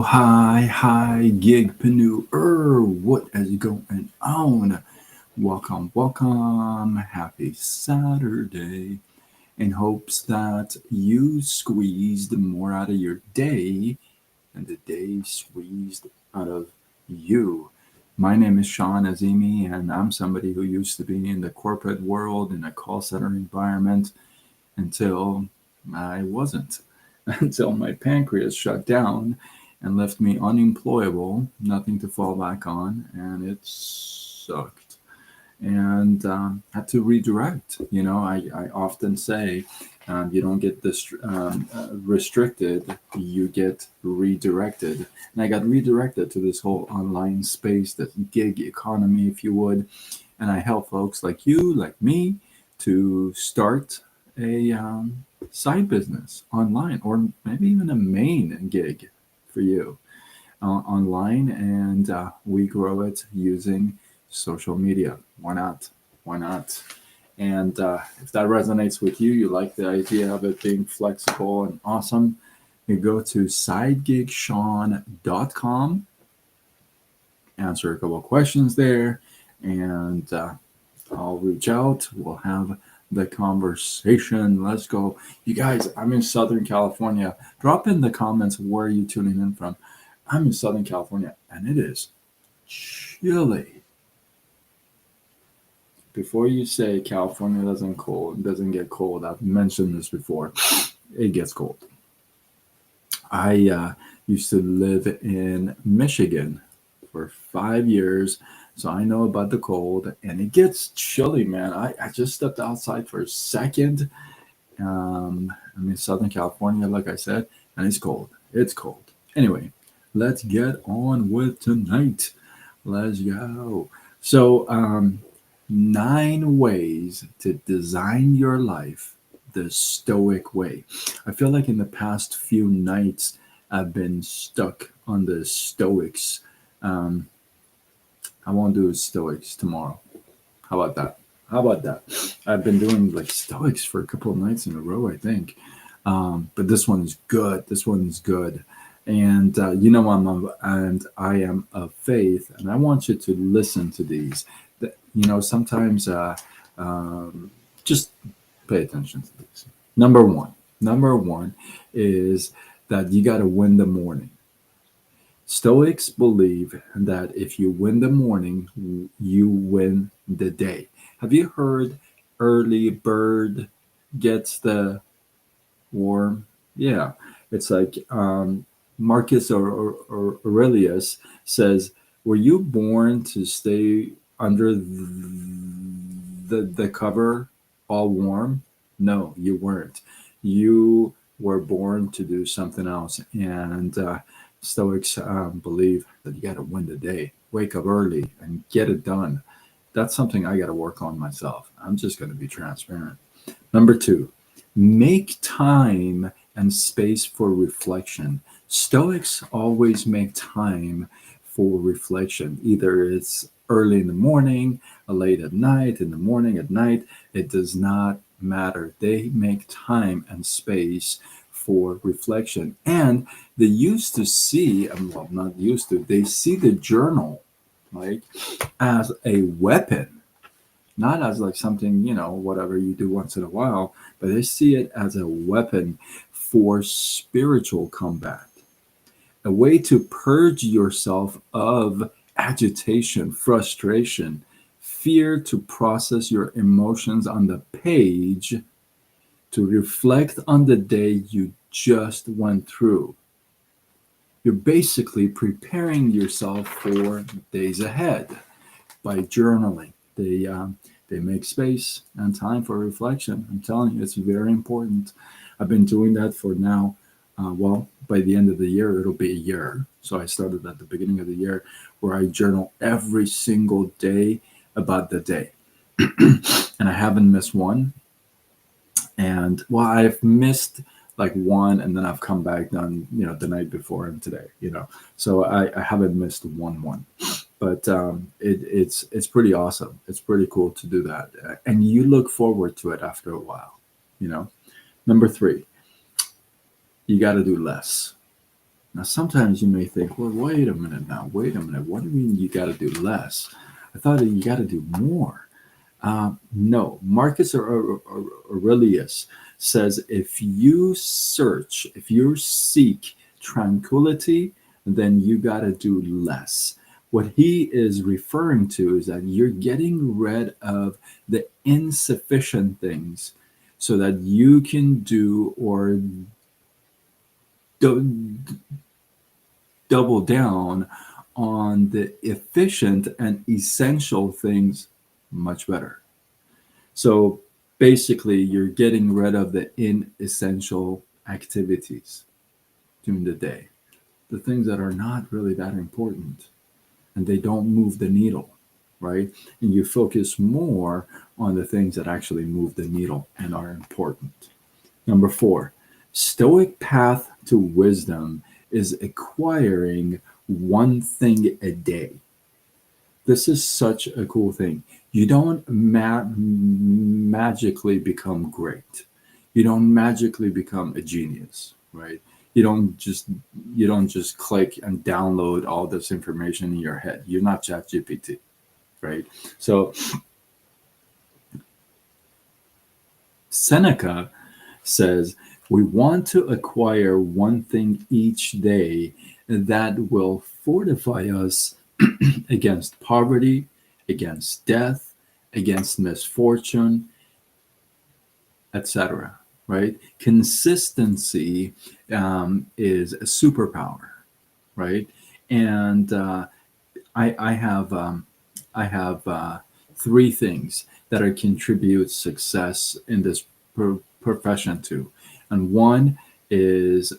Hi, gigpreneur. What is going on? Welcome. Happy Saturday. In hopes that you squeezed more out of your day and the day squeezed out of you. My name is Sean Azimi, and I'm somebody who used to be in the corporate world in a call center environment until I wasn't, until my pancreas shut down and left me unemployable, nothing to fall back on, and it sucked. And had to redirect. I often say you don't get restricted, you get redirected. And I got redirected to this whole online space, this gig economy, if you would. And I help folks like you, like me, to start a side business online, or maybe even a main gig for you online, and we grow it using social media. Why not? Why not? And if that resonates with you, you like the idea of it being flexible and awesome, you go to sidegigshawn.com, answer a couple of questions there, and I'll reach out. We'll have the conversation. Let's go. You guys, I'm in Southern California. Drop in the comments where you're tuning in from. I'm in Southern California, and it is chilly. Before you say California doesn't get cold, I've mentioned this before. It gets cold. I used to live in Michigan for 5 years, so I know about the cold, and it gets chilly, man. I just stepped outside for a second. I'm in Southern California, like I said, and it's cold. It's cold. Anyway, let's get on with tonight. Let's go. So, 9 ways to design your life the Stoic way. I feel like in the past few nights, I've been stuck on the Stoics. Um, I won't do Stoics tomorrow. How about that? How about that? I've been doing like Stoics for a couple of nights in a row, I think. But this one is good. This one is good. And and I am of faith, and I want you to listen to these. Sometimes just pay attention to these. Number one is that you got to win the morning. Stoics believe that if you win the morning, you win the day. Have you heard early bird gets the worm? Yeah, it's like Marcus or Aurelius says, "Were you born to stay under the cover all warm? No, you weren't. You were born to do something else." And Stoics believe that you got to win the day, wake up early, and get it done. That's something I got to work on myself. I'm just going to be transparent. Number two, make time and space for reflection. Stoics always make time for reflection. Either it's early in the morning, late at night, in the morning, at night. It does not matter. They make time and space for reflection. And they used to see, well, not used to, they see the journal like as a weapon, not as like something, whatever you do once in a while, but they see it as a weapon for spiritual combat, a way to purge yourself of agitation, frustration, fear, to process your emotions on the page, to reflect on the day you just went through. You're basically preparing yourself for days ahead by journaling. They make space and time for reflection. I'm telling you, it's very important. I've been doing that for now. By the end of the year, it'll be a year. So I started at the beginning of the year, where I journal every single day about the day. And I haven't missed one. And well, I've missed like one, and then I've come back done, the night before and today. So I haven't missed one. But it's pretty awesome. It's pretty cool to do that, and you look forward to it after a while. Number three, you got to do less. Now, sometimes you may think, well, wait a minute now, wait a minute. What do you mean you got to do less? I thought that you got to do more. No, Marcus Aurelius says if you seek tranquility, then you got to do less. What he is referring to is that you're getting rid of the insufficient things so that you can do or do, double down on the efficient and essential things much better. So basically, you're getting rid of the inessential activities during the day, the things that are not really that important and they don't move the needle, right? And you focus more on the things that actually move the needle and are important. Number four, Stoic path to wisdom is acquiring one thing a day. This is such a cool thing. You don't magically become great. You don't magically become a genius, right? You don't just you don't just click and download all this information in your head. You're not ChatGPT, right? So Seneca says we want to acquire one thing each day that will fortify us against poverty, against death, against misfortune, etc. Right? Consistency is a superpower, right? And I have three things that I contribute success in this profession to, and one is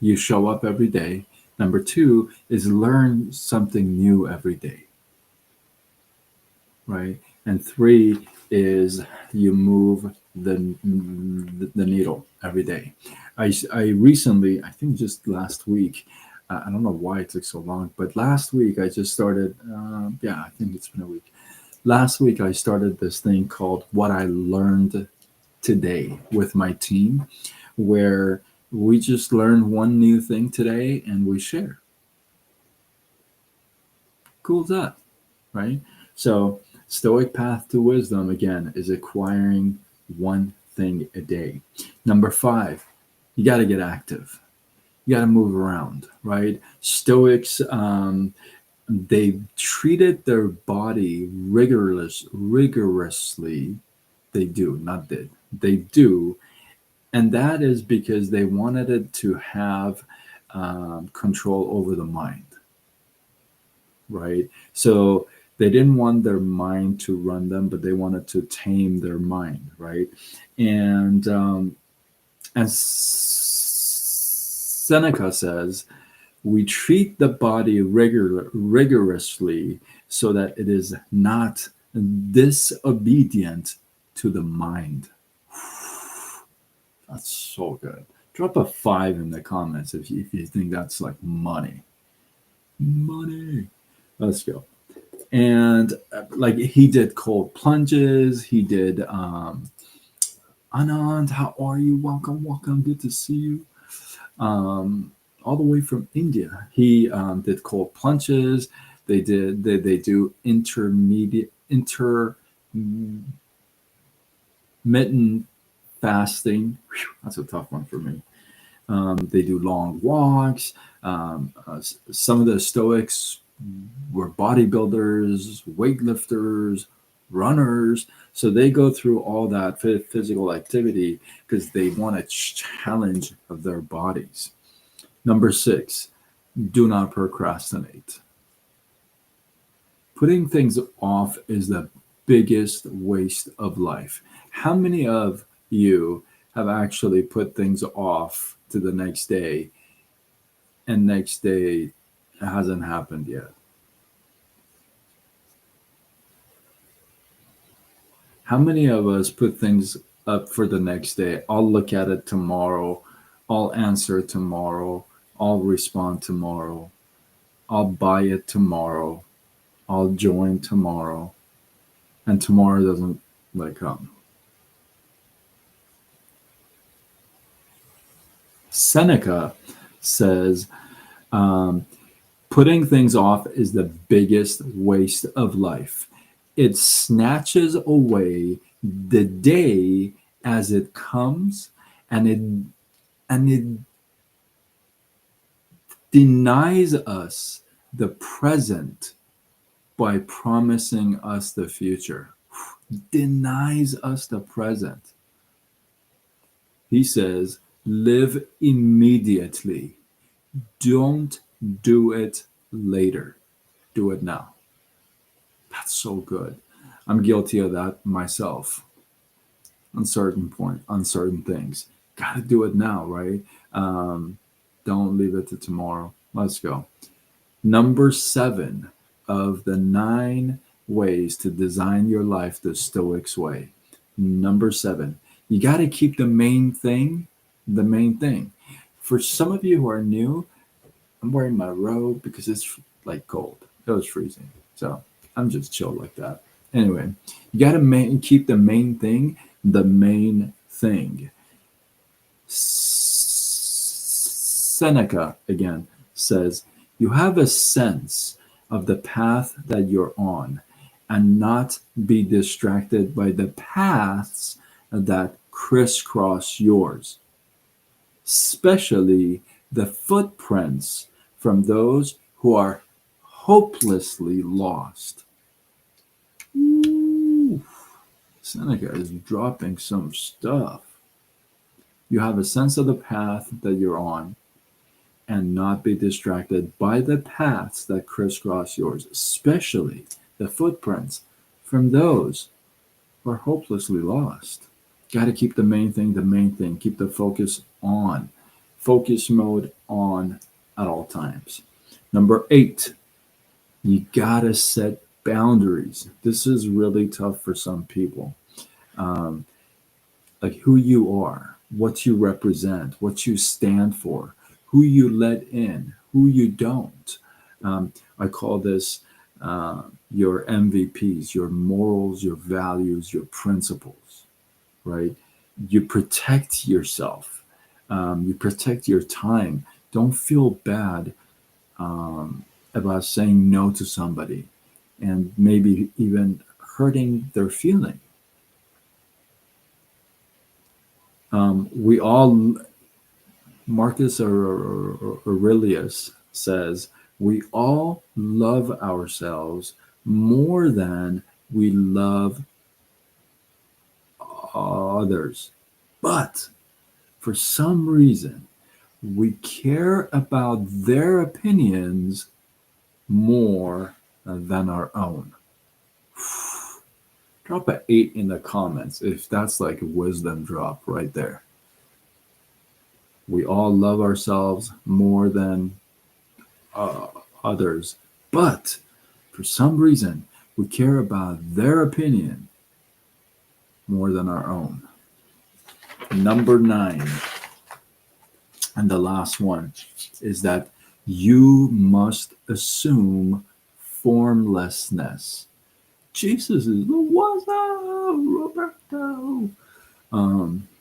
you show up every day. Number two is learn something new every day, right? And three is you move the needle every day. I recently, I think just last week, I don't know why it took so long, but last week I just started. Yeah, I think it's been a week. Last week I started this thing called What I Learned Today with my team, where we just learn one new thing today and we share. Cool as that, right? So, Stoic path to wisdom again is acquiring one thing a day. Number five, you got to get active. You got to move around, right? Stoics, they treated their body rigorously. They do, not did. They do, and that is because they wanted it to have control over the mind, right? So they didn't want their mind to run them, but they wanted to tame their mind, right? And as Seneca says, we treat the body rigorously so that it is not disobedient to the mind. That's so good. Drop a five in the comments if you think that's like money. Money. Let's go. And like he did cold plunges. He did Anand, how are you? Welcome, welcome. Good to see you. All the way from India. He did cold plunges. They do intermittent fasting. Whew, that's a tough one for me. They do long walks. Some of the Stoics were bodybuilders, weightlifters, runners. So they go through all that physical activity because they want a challenge of their bodies. Number six, do not procrastinate. Putting things off is the biggest waste of life. How many of you have actually put things off to the next day and next day hasn't happened yet? How many of us put things up for the next day? I'll look at it tomorrow. I'll answer tomorrow. I'll respond tomorrow. I'll buy it tomorrow. I'll join tomorrow. And tomorrow doesn't like come. Seneca says, um, putting things off is the biggest waste of life. It snatches away the day as it comes, and it denies us the present by promising us the future. Denies us the present. He says, live immediately. Don't do it later. Do it now. That's so good. I'm guilty of that myself on certain things. Got to do it now, right? Um, don't leave it to tomorrow. Let's go. Number 7 of the 9 ways to design your life the Stoics way. Number 7, you got to keep the main thing the main thing. For some of you who are new, I'm wearing my robe because it's like cold. It was freezing. So I'm just chill like that. Anyway, you got to keep the main thing the main thing. Seneca again says, you have a sense of the path that you're on and not be distracted by the paths that crisscross yours, especially the footprints from those who are hopelessly lost. Ooh, Seneca is dropping some stuff. You have a sense of the path that you're on and not be distracted by the paths that crisscross yours, especially the footprints from those who are hopelessly lost. Got to keep the main thing the main thing. Keep the focus on. Focus mode on at all times. Number 8, you got to set boundaries. This is really tough for some people. Um, like who you are, what you represent, what you stand for, who you let in, who you don't. I call this your MVPs, your morals, your values, your principles, right? You protect yourself, you protect your time. Don't feel bad about saying no to somebody and maybe even hurting their feeling. We all, Marcus Aurelius says, we all love ourselves more than we love others. But for some reason, we care about their opinions more than our own. Drop an 8 in the comments if that's like a wisdom drop right there. We all love ourselves more than uh, others, but for some reason, we care about their opinion more than our own. Number 9, and the last one, is that you must assume formlessness. Jesus is, what's up, Roberto?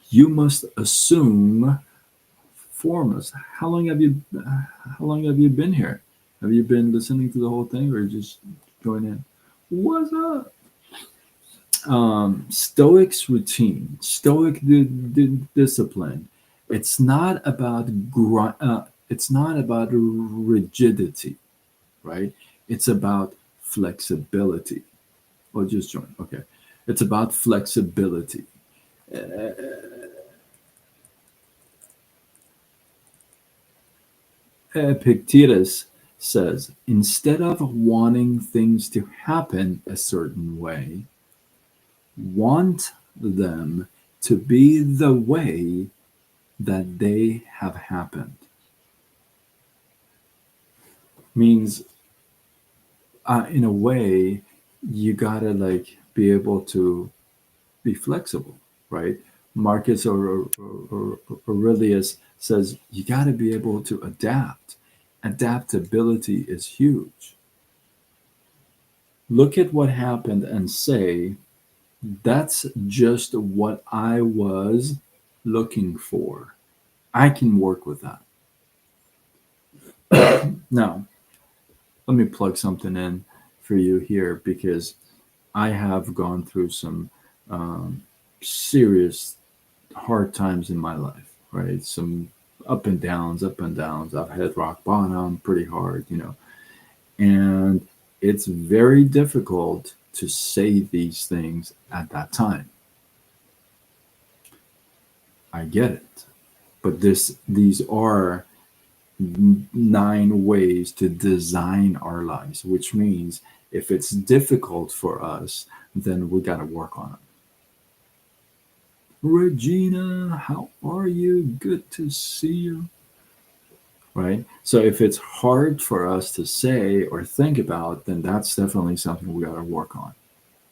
You must assume formless. How long have you been here? Have you been listening to the whole thing or just join in? What's up? Stoic's routine, Stoic discipline. It's not about it's not about rigidity, right? It's about flexibility. Oh, just join. Okay, it's about flexibility. Epictetus says, instead of wanting things to happen a certain way, want them to be the way that they have happened. Means, in a way, you gotta like be able to be flexible, right? Marcus Aurelius says you gotta be able to adapt. Adaptability is huge. Look at what happened and say, that's just what I was looking for. I can work with that. Now, let me plug something in for you here because I have gone through some um, serious hard times in my life, right? Some up and downs, up and downs. I've hit rock bottom pretty hard, and it's very difficult to say these things at that time. I get it, but these are 9 ways to design our lives, which means if it's difficult for us, then we got to work on it. Regina, how are you? Good to see you. Right? So if it's hard for us to say or think about, then that's definitely something we got to work on,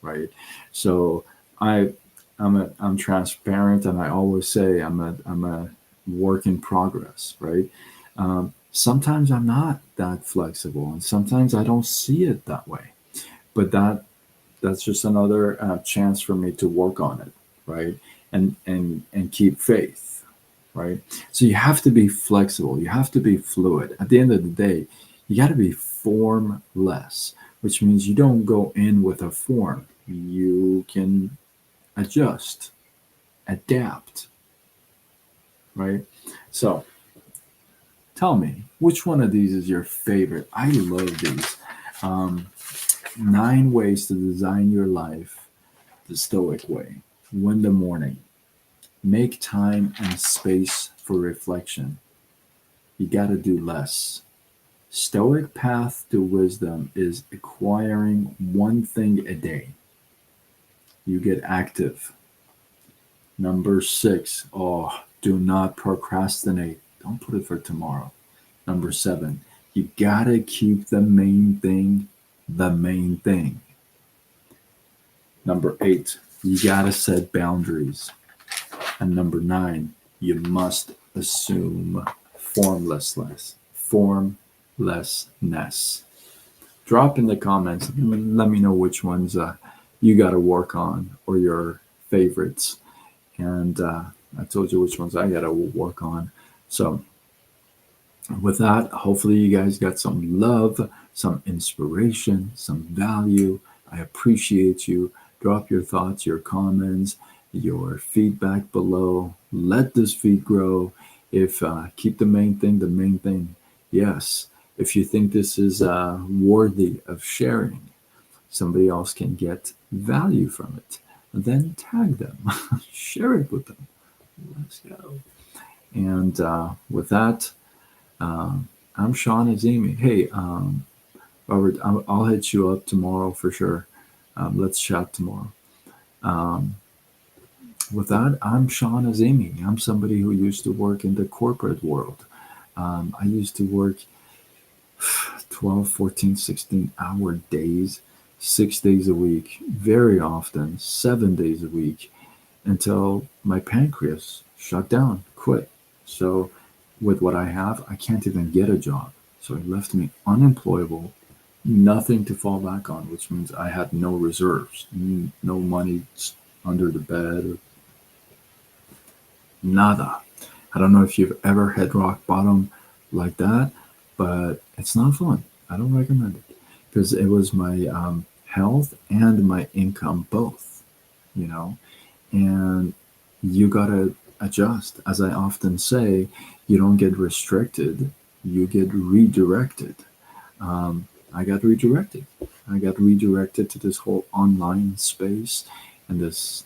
right? So I I'm transparent, and I always say I'm a work in progress, right? Sometimes I'm not that flexible, and sometimes I don't see it that way. But that's just another chance for me to work on it, right? And keep faith, right? So you have to be flexible. You have to be fluid. At the end of the day, you got to be formless, which means you don't go in with a form. You can adjust, adapt, right? So tell me, which one of these is your favorite? I love these. Um, 9 ways to design your life the Stoic way. Win the morning. Make time and space for reflection. You got to do less. Stoic path to wisdom is acquiring one thing a day. You get active. Number 6, oh, do not procrastinate. Don't put it for tomorrow. Number 7, you gotta keep the main thing the main thing. Number 8, you gotta set boundaries. And number 9, you must assume formlessness. Formlessness. Drop in the comments. Let me know which ones you got to work on or your favorites. And I told you which ones I got to work on. So, with that, hopefully, you guys got some love, some inspiration, some value. I appreciate you. Drop your thoughts, your comments, your feedback below. Let this feed grow. If keep the main thing the main thing. Yes. If you think this is worthy of sharing, somebody else can get value from it, then tag them, share it with them. Let's go. And with that, I'm Sean Azimi. Hey, Robert, I'll hit you up tomorrow for sure. Let's chat tomorrow. Um, with that, I'm Sean Azimi. I'm somebody who used to work in the corporate world. I used to work 12, 14, 16-hour days, 6 days a week, very often, 7 days a week, until my pancreas shut down, quit. So, with what I have, I can't even get a job. So, it left me unemployable, nothing to fall back on, which means I had no reserves, no money under the bed, nada. I don't know if you've ever hit rock bottom like that, but it's not fun. I don't recommend it because it was my health and my income both, you know, and you got to adjust. As I often say, you don't get restricted, you get redirected. I got redirected. I got redirected to this whole online space and this,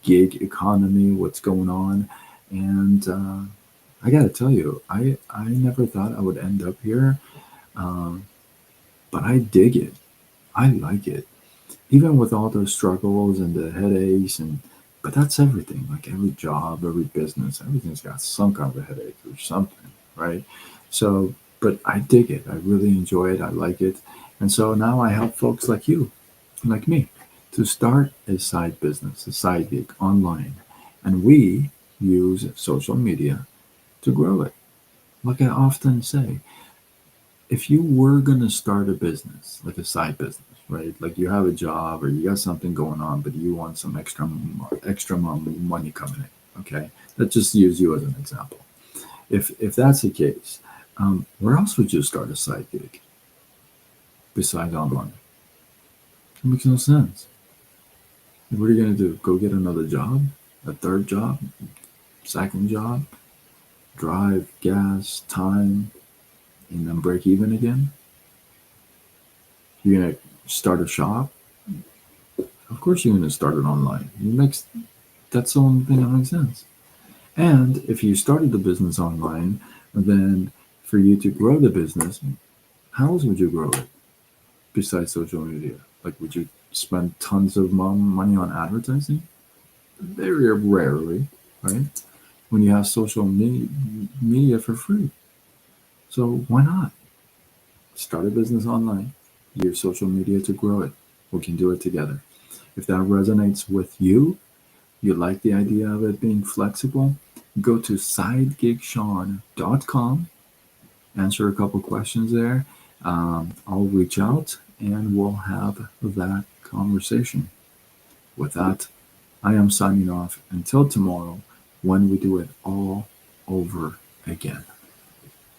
gig economy, what's going on. And I got to tell you, I never thought I would end up here, um, but I dig it. I like it. Even with all those struggles and the headaches, but that's everything. Like every job, every business, everything's got some kind of a headache or something, right? So, but I dig it. I really enjoy it. I like it. And so now I help folks like you, like me, to start a side business, a side gig online. And we use social media to grow it. Like I often say, if you were going to start a business, like a side business, right? Like you have a job or you got something going on, but you want some extra money coming in. Okay, let's just use you as an example. If that's the case, Where else would you start a side gig besides online? It makes no sense. What are you going to do? Go get another job? A third job? Second job? Drive, gas, time, and then break even again? You're going to start a shop? Of course you're going to start it online. That's the only thing that makes sense. And if you started the business online, then for you to grow the business, how else would you grow it besides social media? Like, would you spend tons of money on advertising? Very rarely, right? When you have social media for free. So why not? Start a business online, use social media to grow it. We can do it together. If that resonates with you, you like the idea of it being flexible, go to sidegigshawn.com, answer a couple questions there. I'll reach out and we'll have that conversation. With that, I am signing off until tomorrow when we do it all over again.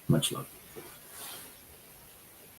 Much love.